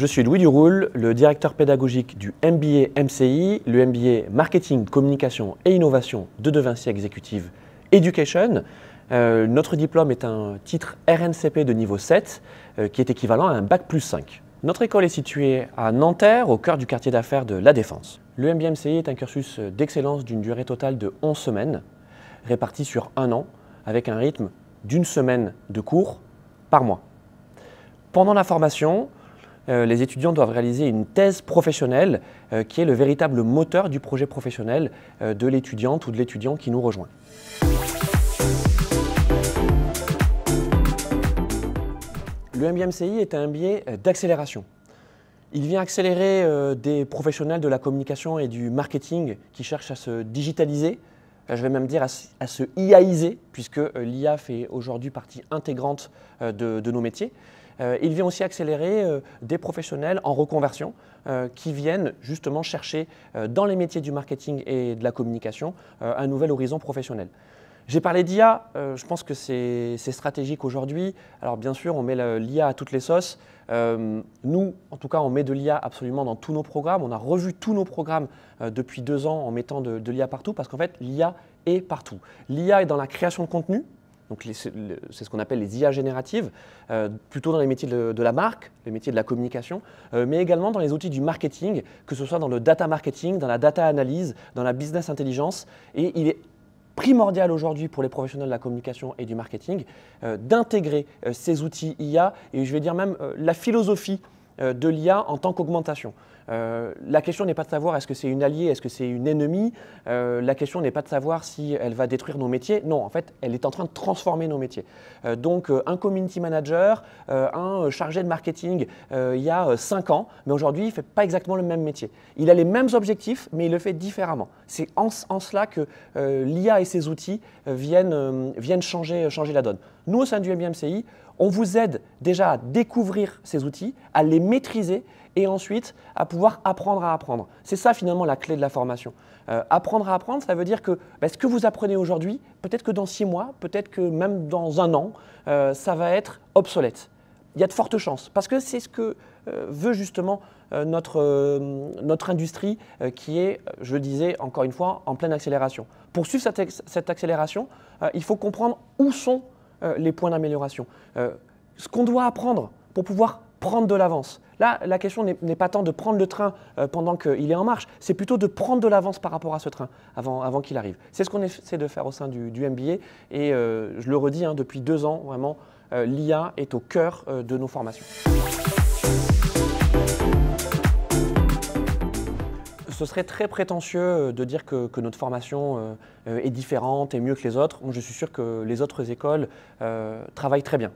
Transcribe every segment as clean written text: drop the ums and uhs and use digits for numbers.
Je suis Louis Duroul, le directeur pédagogique du MBA MCI, le MBA Marketing, Communication et Innovation de De Vinci Executive Education. Notre diplôme est un titre RNCP de niveau 7 qui est équivalent à un Bac+5. Notre école est située à Nanterre, au cœur du quartier d'affaires de La Défense. Le MBA MCI est un cursus d'excellence d'une durée totale de 11 semaines, réparti sur un an, avec un rythme d'une semaine de cours par mois. Pendant la formation, les étudiants doivent réaliser une thèse professionnelle qui est le véritable moteur du projet professionnel de l'étudiante ou de l'étudiant qui nous rejoint. Le MBA MCI est un MBA d'accélération. Il vient accélérer des professionnels de la communication et du marketing qui cherchent à se digitaliser, je vais même dire à se IAiser, puisque l'IA fait aujourd'hui partie intégrante de nos métiers. Il vient aussi accélérer des professionnels en reconversion qui viennent justement chercher dans les métiers du marketing et de la communication un nouvel horizon professionnel. J'ai parlé d'IA, je pense que c'est stratégique aujourd'hui. Alors bien sûr, on met l'IA à toutes les sauces. Nous, en tout cas, on met de l'IA absolument dans tous nos programmes. On a revu tous nos programmes depuis 2 ans en mettant de l'IA partout parce qu'en fait, l'IA est partout. L'IA est dans la création de contenu. Donc c'est ce qu'on appelle les IA génératives, plutôt dans les métiers de la marque, les métiers de la communication, mais également dans les outils du marketing, que ce soit dans le data marketing, dans la data analyse, dans la business intelligence. Et il est primordial aujourd'hui pour les professionnels de la communication et du marketing d'intégrer ces outils IA et je vais dire même la philosophie de l'IA en tant qu'augmentation. La question n'est pas de savoir est-ce que c'est une alliée, est-ce que c'est une ennemie. La question n'est pas de savoir si elle va détruire nos métiers. Non, en fait, elle est en train de transformer nos métiers. Donc, un community manager, un chargé de marketing il y a 5 ans, mais aujourd'hui, il ne fait pas exactement le même métier. Il a les mêmes objectifs, mais il le fait différemment. C'est en cela que l'IA et ses outils viennent changer la donne. Nous, au sein du MBA MCI, on vous aide déjà à découvrir ces outils, à les maîtriser et ensuite à pouvoir apprendre à apprendre. C'est ça finalement la clé de la formation. Apprendre à apprendre, ça veut dire que ce que vous apprenez aujourd'hui, peut-être que dans 6 mois, peut-être que même dans 1 an, ça va être obsolète. Il y a de fortes chances parce que c'est ce que veut justement notre industrie qui est, je le disais encore une fois, en pleine accélération. Pour suivre cette accélération, il faut comprendre où sont les points d'amélioration. Ce qu'on doit apprendre pour pouvoir prendre de l'avance. Là, la question n'est pas tant de prendre le train pendant qu'il est en marche, c'est plutôt de prendre de l'avance par rapport à ce train avant qu'il arrive. C'est ce qu'on essaie de faire au sein du MBA et je le redis, depuis 2 ans, vraiment, l'IA est au cœur de nos formations. Ce serait très prétentieux de dire que notre formation est différente et mieux que les autres. Moi, je suis sûr que les autres écoles travaillent très bien.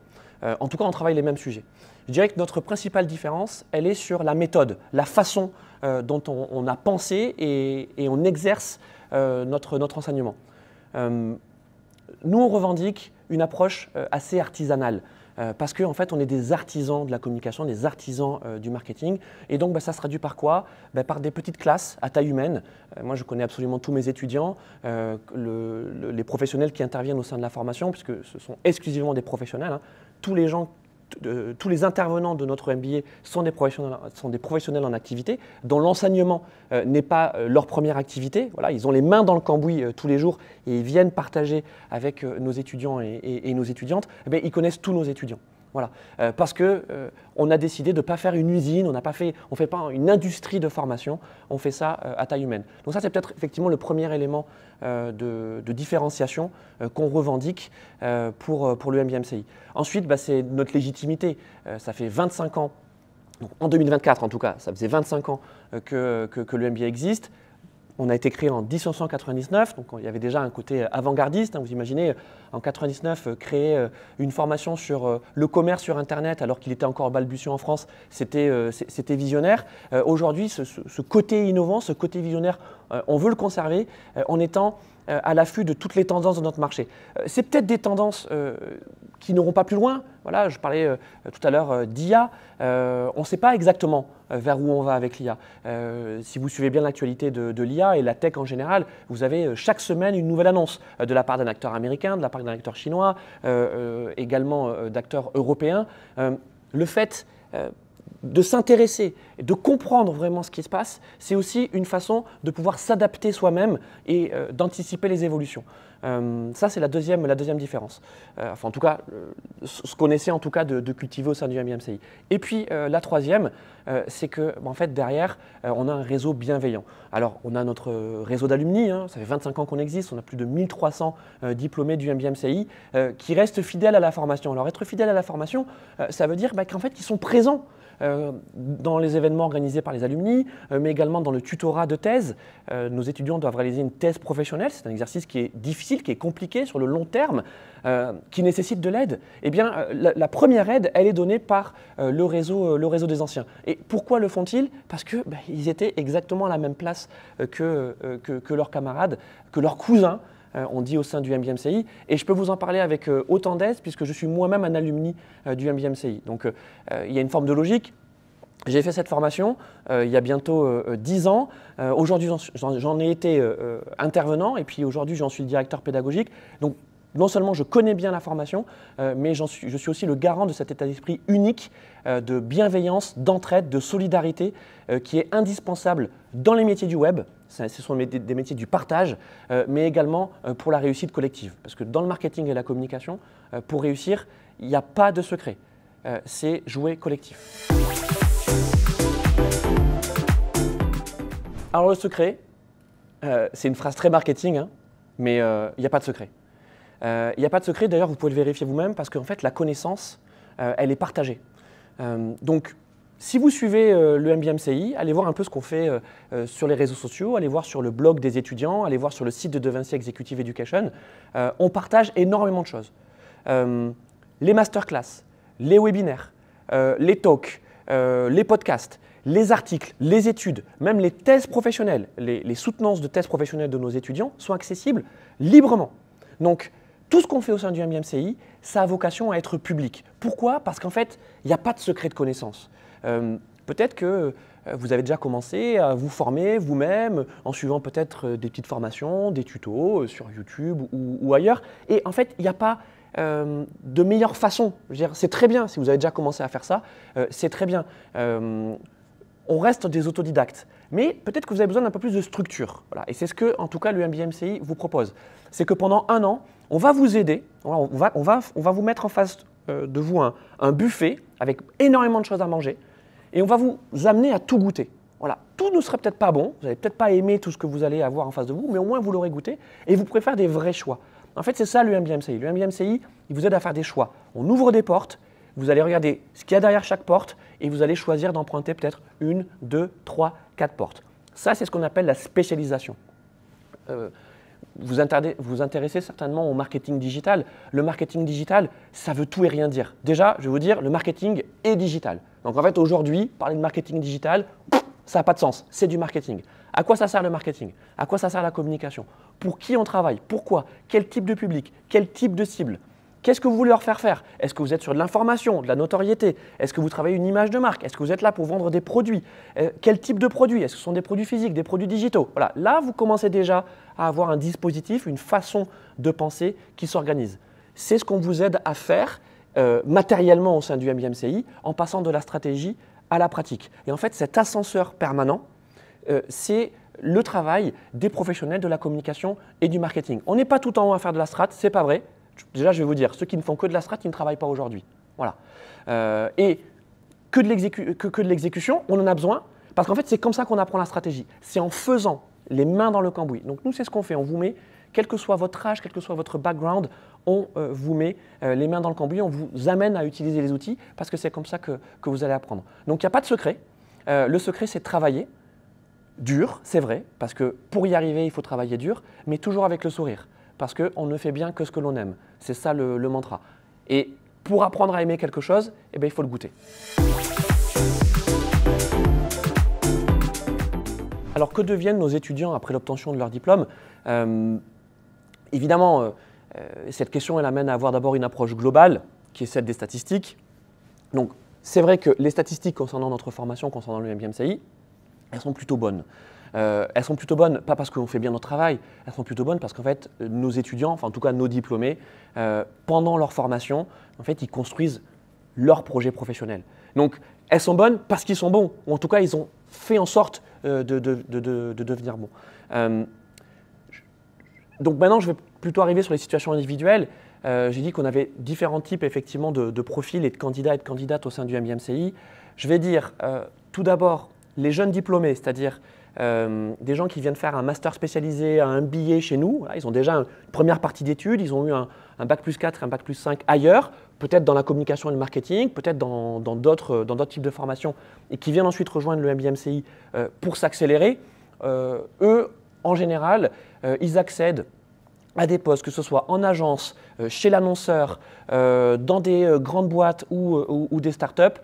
En tout cas, on travaille les mêmes sujets. Je dirais que notre principale différence, elle est sur la méthode, la façon dont on a pensé et on exerce notre enseignement. Nous, on revendique une approche assez artisanale. Parce qu'en fait, on est des artisans de la communication, des artisans du marketing. Et donc, ça se traduit par quoi? Par des petites classes à taille humaine. Moi, je connais absolument tous mes étudiants, les professionnels qui interviennent au sein de la formation, puisque ce sont exclusivement des professionnels. Tous les intervenants de notre MBA sont des professionnels en activité, dont l'enseignement n'est pas leur première activité. Voilà, ils ont les mains dans le cambouis tous les jours et ils viennent partager avec nos étudiants et nos étudiantes. Ils connaissent tous nos étudiants. Voilà. Parce qu'on a décidé de ne pas faire une usine, on ne fait pas une industrie de formation, on fait ça à taille humaine. Donc ça, c'est peut-être effectivement le premier élément de différenciation qu'on revendique pour le MBA MCI. Ensuite, c'est notre légitimité. Ça fait 25 ans, donc en 2024 en tout cas, ça faisait 25 ans que le MBA existe. On a été créé en 1999, donc il y avait déjà un côté avant-gardiste. Vous imaginez, en 1999, créer une formation sur le commerce sur Internet alors qu'il était encore balbutiant en France, c'était visionnaire. Aujourd'hui, ce côté innovant, ce côté visionnaire, on veut le conserver en étant à l'affût de toutes les tendances de notre marché. C'est peut-être des tendances qui n'auront pas plus loin. Voilà, je parlais tout à l'heure d'IA. On ne sait pas exactement vers où on va avec l'IA. Si vous suivez bien l'actualité de l'IA et la tech en général, vous avez chaque semaine une nouvelle annonce de la part d'un acteur américain, de la part d'un acteur chinois, également d'acteurs européens. Le fait de s'intéresser, de comprendre vraiment ce qui se passe, c'est aussi une façon de pouvoir s'adapter soi-même et d'anticiper les évolutions. Ça, c'est la deuxième différence. Enfin, en tout cas, ce qu'on essaie en tout cas de cultiver au sein du MBMCI. Et puis, la troisième, c'est que, en fait, derrière, on a un réseau bienveillant. Alors, on a notre réseau d'alumni, hein, ça fait 25 ans qu'on existe, on a plus de 1300 diplômés du MBMCI qui restent fidèles à la formation. Alors, être fidèle à la formation, ça veut dire qu'en fait, ils sont présents dans les événements organisés par les alumni, mais également dans le tutorat de thèse. Nos étudiants doivent réaliser une thèse professionnelle. C'est un exercice qui est difficile, qui est compliqué sur le long terme, qui nécessite de l'aide. Eh bien, la première aide, elle est donnée par le réseau des anciens. Et pourquoi le font-ils? Parce qu'ils étaient exactement à la même place que leurs camarades, que leurs cousins, on dit au sein du MBMCI, et je peux vous en parler avec autant d'aise puisque je suis moi-même un alumni du MBMCI. Donc il y a une forme de logique. J'ai fait cette formation il y a bientôt 10 ans. Aujourd'hui, j'en ai été intervenant et puis aujourd'hui, j'en suis le directeur pédagogique. Donc non seulement je connais bien la formation, mais je suis aussi le garant de cet état d'esprit unique de bienveillance, d'entraide, de solidarité qui est indispensable dans les métiers du web. Ce sont des métiers du partage, mais également pour la réussite collective. Parce que dans le marketing et la communication, pour réussir, il n'y a pas de secret. C'est jouer collectif. Alors le secret, c'est une phrase très marketing, hein, mais il n'y a pas de secret. Il n'y a pas de secret, d'ailleurs vous pouvez le vérifier vous-même parce qu'en fait la connaissance, elle est partagée. Donc si vous suivez le MBMCI, allez voir un peu ce qu'on fait sur les réseaux sociaux, allez voir sur le blog des étudiants, allez voir sur le site de De Vinci Executive Education. On partage énormément de choses. Les masterclass, les webinaires, les talks, les podcasts, les articles, les études, même les thèses professionnelles, les soutenances de thèses professionnelles de nos étudiants sont accessibles librement. Donc, tout ce qu'on fait au sein du MBMCI, ça a vocation à être public. Pourquoi? Parce qu'en fait, il n'y a pas de secret de connaissance. Peut-être que vous avez déjà commencé à vous former vous-même en suivant peut-être des petites formations, des tutos sur YouTube ou ailleurs. Et en fait, il n'y a pas de meilleure façon. C'est très bien si vous avez déjà commencé à faire ça, c'est très bien. On reste des autodidactes, mais peut-être que vous avez besoin d'un peu plus de structure. Voilà. Et c'est ce que, en tout cas, le MBMCI vous propose. C'est que pendant un an, on va vous aider, on va vous mettre en face de vous un buffet avec énormément de choses à manger et on va vous amener à tout goûter. Voilà. Tout ne serait peut-être pas bon, vous n'allez peut-être pas aimer tout ce que vous allez avoir en face de vous, mais au moins vous l'aurez goûté et vous pourrez faire des vrais choix. En fait, c'est ça le MBMCI. Le MBMCI, il vous aide à faire des choix. On ouvre des portes, vous allez regarder ce qu'il y a derrière chaque porte et vous allez choisir d'emprunter peut-être 1, 2, 3, 4 portes. Ça, c'est ce qu'on appelle la spécialisation. Vous intéressez certainement au marketing digital. Le marketing digital, ça veut tout et rien dire. Déjà, je vais vous dire, le marketing est digital. Donc en fait, aujourd'hui, parler de marketing digital, ça n'a pas de sens. C'est du marketing. À quoi ça sert le marketing? À quoi ça sert la communication? Pour qui on travaille? Pourquoi? Quel type de public? Quel type de cible? Qu'est-ce que vous voulez leur faire faire? Est-ce que vous êtes sur de l'information, de la notoriété? Est-ce que vous travaillez une image de marque? Est-ce que vous êtes là pour vendre des produits? Quel type de produits? Est-ce que ce sont des produits physiques, des produits digitaux? Voilà. Là, vous commencez déjà à avoir un dispositif, une façon de penser qui s'organise. C'est ce qu'on vous aide à faire matériellement au sein du MBMCI en passant de la stratégie à la pratique. Et en fait, cet ascenseur permanent, c'est le travail des professionnels de la communication et du marketing. On n'est pas tout en haut à faire de la strat, c'est pas vrai. Déjà, je vais vous dire, ceux qui ne font que de la strat, ils ne travaillent pas aujourd'hui. Voilà. Et que de l'exécution, on en a besoin, parce qu'en fait, c'est comme ça qu'on apprend la stratégie. C'est en faisant les mains dans le cambouis. Donc nous, c'est ce qu'on fait. On vous met, quel que soit votre âge, quel que soit votre background, on vous met les mains dans le cambouis, on vous amène à utiliser les outils, parce que c'est comme ça que vous allez apprendre. Donc il n'y a pas de secret. Le secret, c'est de travailler dur, c'est vrai, parce que pour y arriver, il faut travailler dur, mais toujours avec le sourire. Parce qu'on ne fait bien que ce que l'on aime. C'est ça le mantra. Et pour apprendre à aimer quelque chose, eh bien, il faut le goûter. Alors que deviennent nos étudiants après l'obtention de leur diplôme? Évidemment, cette question elle amène à avoir d'abord une approche globale, qui est celle des statistiques. Donc c'est vrai que les statistiques concernant notre formation, concernant le MBMCI, elles sont plutôt bonnes. Elles sont plutôt bonnes, pas parce qu'on fait bien notre travail, elles sont plutôt bonnes parce qu'en fait, nos étudiants, enfin en tout cas nos diplômés, pendant leur formation, en fait, ils construisent leur projet professionnel. Donc, elles sont bonnes parce qu'ils sont bons, ou en tout cas, ils ont fait en sorte de devenir bons. Donc maintenant, je vais plutôt arriver sur les situations individuelles. J'ai dit qu'on avait différents types effectivement de profils et de candidats et de candidates au sein du MBMCI. Je vais dire tout d'abord les jeunes diplômés, c'est-à-dire des gens qui viennent faire un master spécialisé, un MBA chez nous. Voilà, ils ont déjà une première partie d'études, ils ont eu un bac plus 4, un bac plus 5 ailleurs, peut-être dans la communication et le marketing, peut-être dans d'autres types de formations, et qui viennent ensuite rejoindre le MBMCI pour s'accélérer. Eux, en général, ils accèdent à des postes, que ce soit en agence, chez l'annonceur, dans des grandes boîtes ou des startups,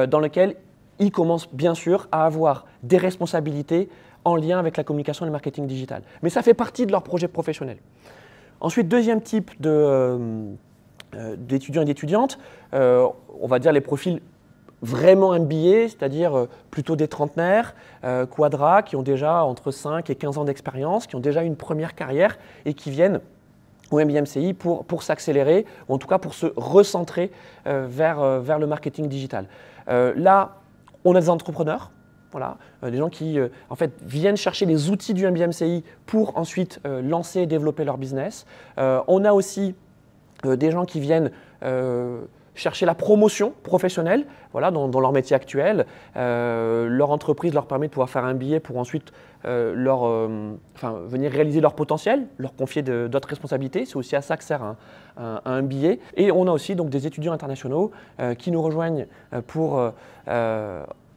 dans lesquelles ils commencent bien sûr à avoir des responsabilités en lien avec la communication et le marketing digital. Mais ça fait partie de leur projet professionnel. Ensuite, deuxième type d'étudiants et d'étudiantes, on va dire les profils vraiment MBA, c'est-à-dire plutôt des trentenaires, quadras, qui ont déjà entre 5 et 15 ans d'expérience, qui ont déjà une première carrière et qui viennent au MBMCI pour s'accélérer, ou en tout cas pour se recentrer vers le marketing digital. Là, on a des entrepreneurs, voilà, des gens qui en fait, viennent chercher les outils du MBMCI pour ensuite lancer et développer leur business. On a aussi des gens qui viennent chercher la promotion professionnelle voilà, dans leur métier actuel. Leur entreprise leur permet de pouvoir faire un billet pour ensuite venir réaliser leur potentiel, leur confier d'autres responsabilités. C'est aussi à ça que sert un billet. Et on a aussi donc, des étudiants internationaux qui nous rejoignent pour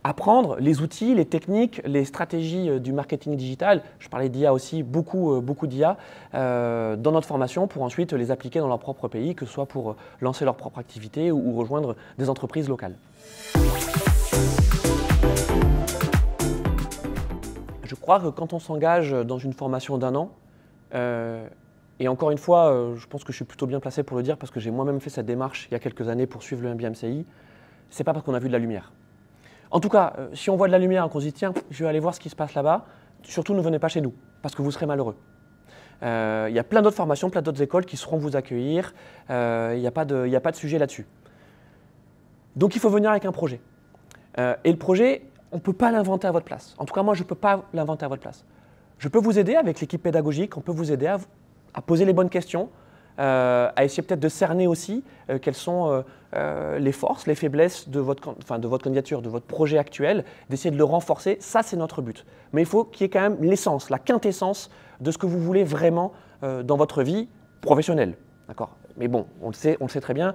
apprendre les outils, les techniques, les stratégies du marketing digital. Je parlais d'IA aussi, beaucoup d'IA dans notre formation pour ensuite les appliquer dans leur propre pays, que ce soit pour lancer leur propre activité ou rejoindre des entreprises locales. Je crois que quand on s'engage dans une formation d'un an, et encore une fois, je pense que je suis plutôt bien placé pour le dire parce que j'ai moi-même fait cette démarche il y a quelques années pour suivre le MBMCI, c'est pas parce qu'on a vu de la lumière. En tout cas, si on voit de la lumière et qu'on se dit « tiens, je vais aller voir ce qui se passe là-bas », surtout ne venez pas chez nous, parce que vous serez malheureux. Il y a plein d'autres formations, plein d'autres écoles qui sauront vous accueillir, il n'y a pas de sujet là-dessus. Donc il faut venir avec un projet. Et le projet, on ne peut pas l'inventer à votre place. En tout cas, moi, je ne peux pas l'inventer à votre place. Je peux vous aider avec l'équipe pédagogique, on peut vous aider à poser les bonnes questions, à essayer peut-être de cerner aussi quelles sont les forces, les faiblesses de votre candidature, de votre projet actuel, d'essayer de le renforcer. Ça, c'est notre but. Mais il faut qu'il y ait quand même l'essence, la quintessence de ce que vous voulez vraiment dans votre vie professionnelle. D'accord ? Mais bon, on le sait très bien,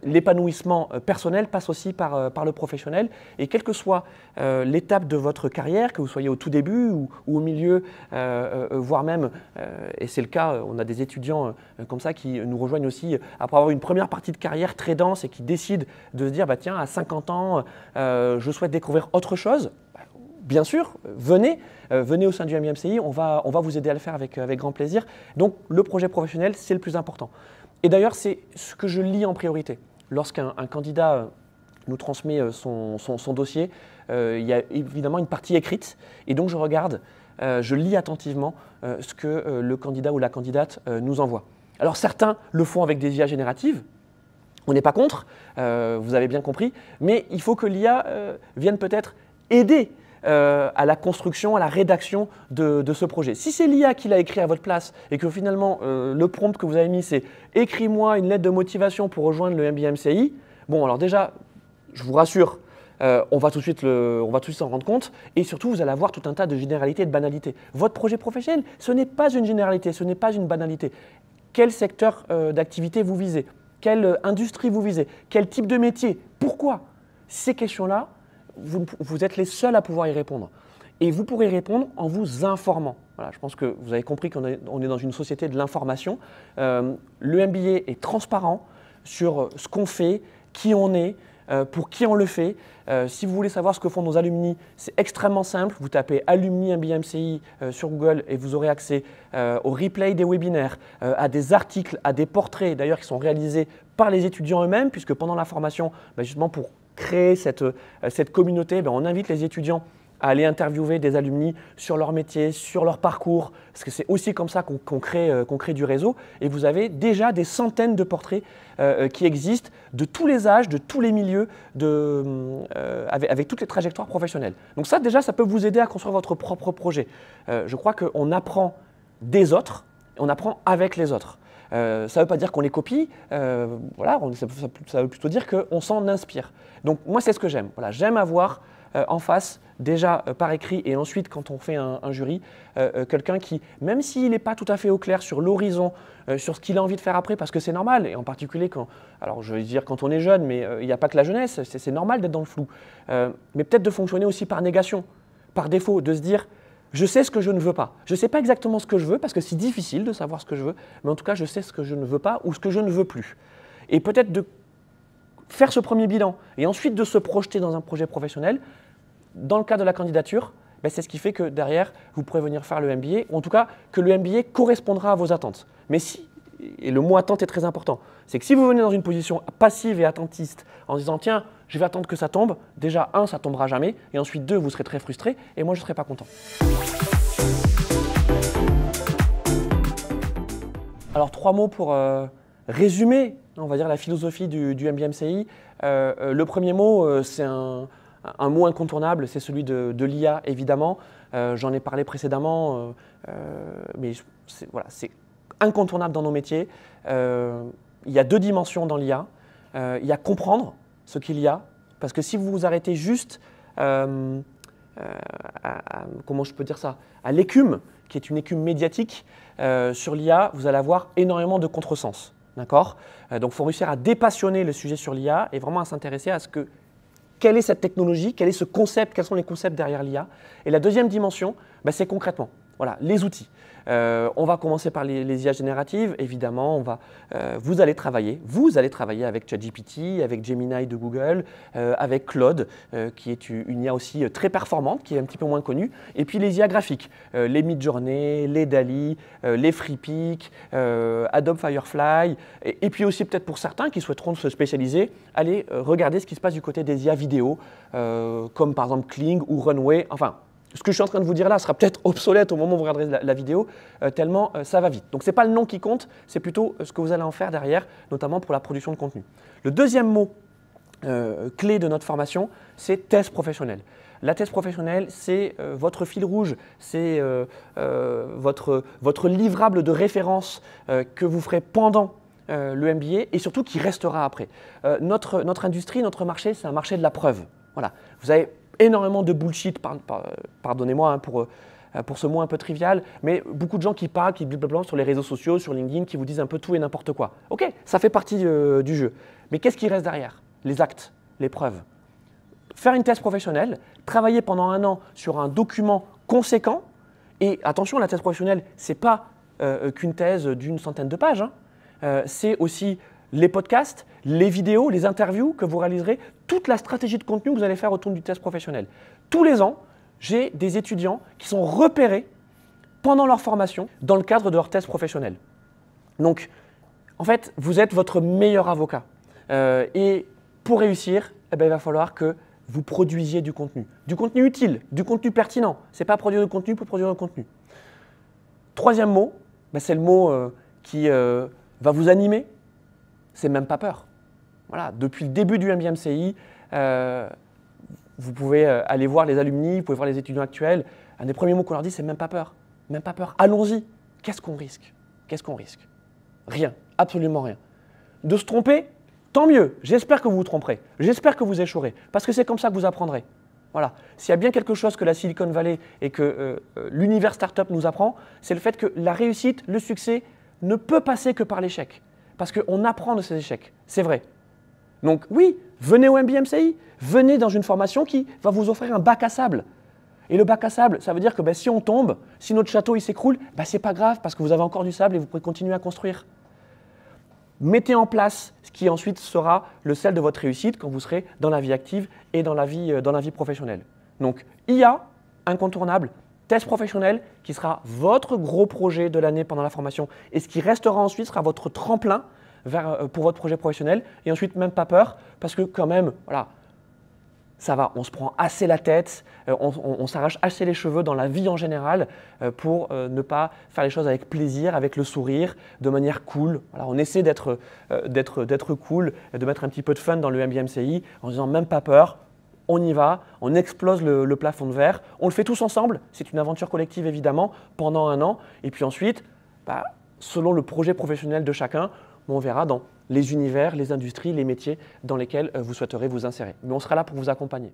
l'épanouissement personnel passe aussi par le professionnel. Et quelle que soit l'étape de votre carrière, que vous soyez au tout début ou au milieu, voire même, et c'est le cas, on a des étudiants comme ça qui nous rejoignent aussi après avoir une première partie de carrière très dense et qui décident de se dire bah, « tiens, à 50 ans, je souhaite découvrir autre chose ». Bien sûr, venez au sein du MBMCI, on va vous aider à le faire avec grand plaisir. Donc le projet professionnel, c'est le plus important. Et d'ailleurs, c'est ce que je lis en priorité. Lorsqu'un candidat nous transmet son dossier, il y a évidemment une partie écrite. Et donc, je regarde, je lis attentivement ce que le candidat ou la candidate nous envoie. Alors, certains le font avec des IA génératives. On n'est pas contre, vous avez bien compris. Mais il faut que l'IA vienne peut-être aider à la construction, à la rédaction de ce projet. Si c'est l'IA qui l'a écrit à votre place et que finalement le prompt que vous avez mis c'est « écris-moi une lettre de motivation pour rejoindre le MBMCI », bon alors déjà, je vous rassure, on va tout de suite s'en rendre compte et surtout vous allez avoir tout un tas de généralités et de banalités. Votre projet professionnel, ce n'est pas une généralité, ce n'est pas une banalité. Quel secteur d'activité vous visez? Quelle industrie vous visez? Quel type de métier? Pourquoi? Ces questions-là, vous êtes les seuls à pouvoir y répondre. Et vous pourrez répondre en vous informant. Voilà, je pense que vous avez compris qu'on est dans une société de l'information. Le MBA est transparent sur ce qu'on fait, qui on est, pour qui on le fait. Si vous voulez savoir ce que font nos alumni, c'est extrêmement simple. Vous tapez Alumni MBMCI sur Google et vous aurez accès au replay des webinaires, à des articles, à des portraits d'ailleurs qui sont réalisés par les étudiants eux-mêmes, puisque pendant la formation, justement pour créer cette communauté, on invite les étudiants à aller interviewer des alumni sur leur métier, sur leur parcours, parce que c'est aussi comme ça qu'on crée du réseau. Et vous avez déjà des centaines de portraits qui existent de tous les âges, de tous les milieux, avec toutes les trajectoires professionnelles. Donc ça, déjà, ça peut vous aider à construire votre propre projet. Je crois qu'on apprend des autres, on apprend avec les autres. Ça ne veut pas dire qu'on les copie, voilà, ça veut plutôt dire qu'on s'en inspire. Donc moi, c'est ce que j'aime. Voilà, j'aime avoir en face, déjà par écrit et ensuite quand on fait un jury, quelqu'un qui, même s'il n'est pas tout à fait au clair sur l'horizon, sur ce qu'il a envie de faire après, parce que c'est normal, et en particulier quand, alors je vais dire quand on est jeune, mais il n'y a pas que la jeunesse, c'est normal d'être dans le flou, mais peut-être de fonctionner aussi par négation, par défaut, de se dire je sais ce que je ne veux pas. Je ne sais pas exactement ce que je veux parce que c'est difficile de savoir ce que je veux, mais en tout cas, je sais ce que je ne veux pas ou ce que je ne veux plus. Et peut-être de faire ce premier bilan et ensuite de se projeter dans un projet professionnel. Dans le cas de la candidature, c'est ce qui fait que derrière, vous pourrez venir faire le MBA, ou en tout cas que le MBA correspondra à vos attentes. Mais si, et le mot attente est très important, c'est que si vous venez dans une position passive et attentiste en disant tiens, je vais attendre que ça tombe, déjà un, ça tombera jamais, et ensuite deux, vous serez très frustré, et moi je ne serai pas content. Alors 3 mots pour résumer, on va dire, la philosophie du MBA-MCI. Le premier mot, c'est un mot incontournable, c'est celui de l'IA, évidemment. J'en ai parlé précédemment, mais voilà, c'est incontournable dans nos métiers. Il y a 2 dimensions dans l'IA. Il y a comprendre ce qu'il y a, parce que si vous vous arrêtez juste comment je peux dire ça, à l'écume, qui est une écume médiatique, sur l'IA, vous allez avoir énormément de contresens. D'accord ? Donc il faut réussir à dépassionner le sujet sur l'IA et vraiment à s'intéresser à quelle est cette technologie, quel est ce concept, quels sont les concepts derrière l'IA. Et la deuxième dimension, c'est concrètement, voilà, les outils. On va commencer par les IA génératives, évidemment, vous allez travailler avec ChatGPT, avec Gemini de Google, avec Claude, qui est une IA aussi très performante, qui est un petit peu moins connue, et puis les IA graphiques, les Midjourney, les DALL-E, les FreePik, Adobe Firefly, et puis aussi peut-être pour certains qui souhaiteront se spécialiser, allez regarder ce qui se passe du côté des IA vidéo, comme par exemple Kling ou Runway, enfin, ce que je suis en train de vous dire là sera peut-être obsolète au moment où vous regarderez la vidéo, tellement ça va vite. Donc ce n'est pas le nom qui compte, c'est plutôt ce que vous allez en faire derrière, notamment pour la production de contenu. Le deuxième mot clé de notre formation, c'est thèse professionnelle. La thèse professionnelle, c'est votre fil rouge, c'est votre livrable de référence que vous ferez pendant le MBA et surtout qui restera après. Notre industrie, notre marché, c'est un marché de la preuve. Voilà. Vous avez énormément de bullshit, pardonnez-moi pour ce mot un peu trivial, mais beaucoup de gens qui parlent, qui blablabla sur les réseaux sociaux, sur LinkedIn, qui vous disent un peu tout et n'importe quoi. Ok, ça fait partie du jeu. Mais qu'est-ce qui reste derrière? Les actes, les preuves. Faire une thèse professionnelle, travailler pendant 1 an sur un document conséquent, et attention, la thèse professionnelle, ce n'est pas qu'une thèse d'une centaine de pages, hein. C'est aussi les podcasts, les vidéos, les interviews que vous réaliserez, toute la stratégie de contenu que vous allez faire autour du test professionnel. Tous les ans, j'ai des étudiants qui sont repérés pendant leur formation dans le cadre de leur thèse professionnelle. Donc, en fait, vous êtes votre meilleur avocat. Et pour réussir, il va falloir que vous produisiez du contenu utile, du contenu pertinent. Ce n'est pas produire du contenu pour produire du contenu. Troisième mot, c'est le mot qui va vous animer. C'est même pas peur. Voilà, depuis le début du MBA-MCI, vous pouvez aller voir les alumni, vous pouvez voir les étudiants actuels. Un des premiers mots qu'on leur dit, c'est même pas peur. Même pas peur. Allons-y. Qu'est-ce qu'on risque? Qu'est-ce qu'on risque? Rien. Absolument rien. De se tromper, tant mieux. J'espère que vous vous tromperez. J'espère que vous échouerez. Parce que c'est comme ça que vous apprendrez. Voilà. S'il y a bien quelque chose que la Silicon Valley et que l'univers startup nous apprend, c'est le fait que la réussite, le succès, ne peut passer que par l'échec. Parce qu'on apprend de ces échecs, c'est vrai. Donc oui, venez au MBA-MCI, venez dans une formation qui va vous offrir un bac à sable. Et le bac à sable, ça veut dire que si on tombe, si notre château s'écroule, ce n'est pas grave parce que vous avez encore du sable et vous pourrez continuer à construire. Mettez en place ce qui ensuite sera le sel de votre réussite quand vous serez dans la vie active et dans la vie professionnelle. Donc IA, incontournable, thèse professionnelle qui sera votre gros projet de l'année pendant la formation et ce qui restera ensuite sera votre tremplin pour votre projet professionnel et ensuite même pas peur parce que quand même, voilà, ça va, on se prend assez la tête, on s'arrache assez les cheveux dans la vie en général pour ne pas faire les choses avec plaisir, avec le sourire, de manière cool. Voilà, on essaie d'être cool, de mettre un petit peu de fun dans le MBMCI en disant même pas peur, on y va, on explose le plafond de verre, on le fait tous ensemble, c'est une aventure collective évidemment, pendant un an, et puis ensuite, selon le projet professionnel de chacun, on verra dans les univers, les industries, les métiers dans lesquels vous souhaiterez vous insérer. Mais on sera là pour vous accompagner.